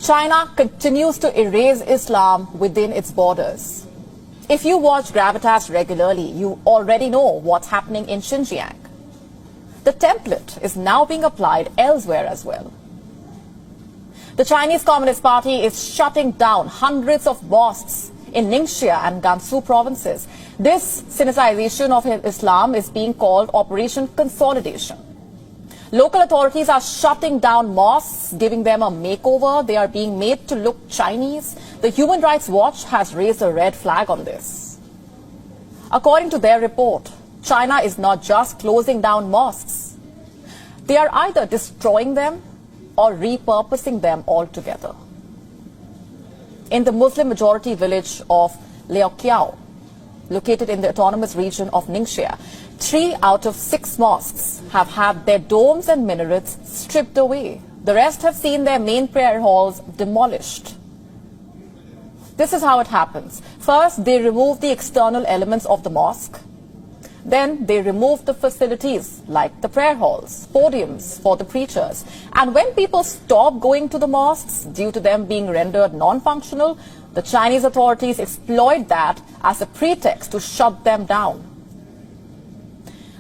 China continues to erase Islam within its borders. If you watch Gravitas regularly, you already know what's happening in Xinjiang. The template is now being applied elsewhere as well. The Chinese Communist Party is shutting down hundreds of mosques in Ningxia and Gansu provinces. This Sinicization of Islam is being called Operation Consolidation. Local authorities are shutting down mosques, giving them a makeover. They are being made to look Chinese. The Human Rights Watch has raised a red flag on this. According to their report, China is not just closing down mosques. They are either destroying them or repurposing them altogether. In the Muslim-majority village of Liaoqiao, located in the autonomous region of Ningxia, 3 out of 6 mosques have had their domes and minarets stripped away. The rest have seen their main prayer halls demolished. This is how it happens. First, they remove the external elements of the mosque. Then they remove the facilities like the prayer halls, podiums for the preachers. And when people stop going to the mosques due to them being rendered non-functional, the Chinese authorities exploit that as a pretext to shut them down.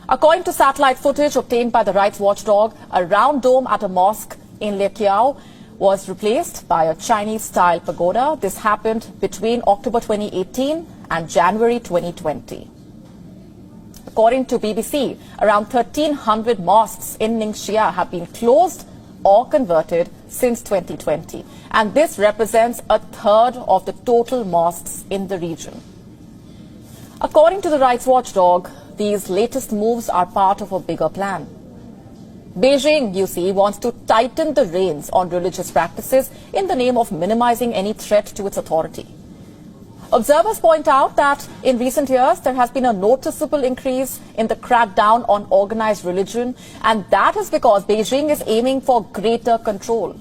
According to satellite footage obtained by the rights watchdog, a round dome at a mosque in Liaoqiao was replaced by a Chinese-style pagoda. This happened between October 2018 and January 2020. According to BBC, around 1,300 mosques in Ningxia have been closed or converted since 2020. And this represents a third of the total mosques in the region. According to the rights watchdog, these latest moves are part of a bigger plan. Beijing, you see, wants to tighten the reins on religious practices in the name of minimizing any threat to its authority. Observers point out that in recent years, there has been a noticeable increase in the crackdown on organized religion, and that is because Beijing is aiming for greater control.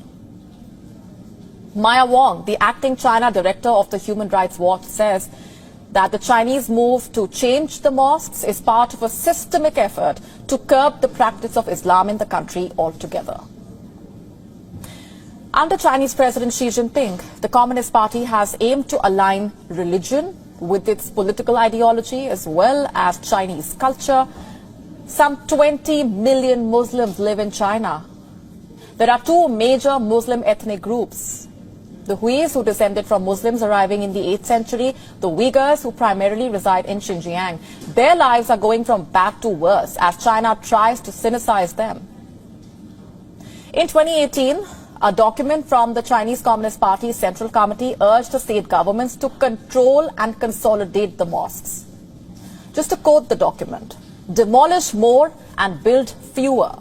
Maya Wong, the acting China director of the Human Rights Watch, says that the Chinese move to change the mosques is part of a systemic effort to curb the practice of Islam in the country altogether. Under Chinese President Xi Jinping, the Communist Party has aimed to align religion with its political ideology as well as Chinese culture. Some 20 million Muslims live in China. There are 2 major Muslim ethnic groups: the Huis, who descended from Muslims arriving in the 8th century, the Uyghurs, who primarily reside in Xinjiang. Their lives are going from bad to worse as China tries to Sinicize them. In 2018, a document from the Chinese Communist Party's Central Committee urged the state governments to control and consolidate the mosques. Just to quote the document, demolish more and build fewer.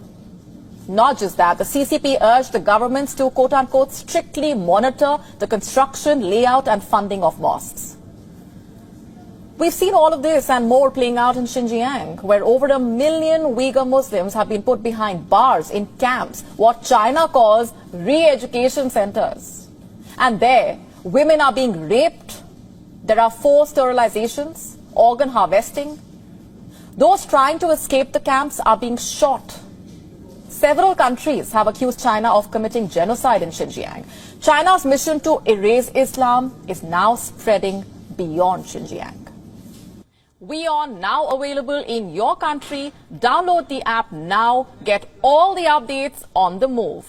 Not just that, the CCP urged the governments to, quote-unquote, strictly monitor the construction, layout and funding of mosques. We've seen all of this and more playing out in Xinjiang, where over 1 million Uyghur Muslims have been put behind bars in camps, what China calls re-education centers. And there, women are being raped. There are forced sterilizations, organ harvesting. Those trying to escape the camps are being shot. Several countries have accused China of committing genocide in Xinjiang. China's mission to erase Islam is now spreading beyond Xinjiang. We are now available in your country. Download the app now. Get all the updates on the move.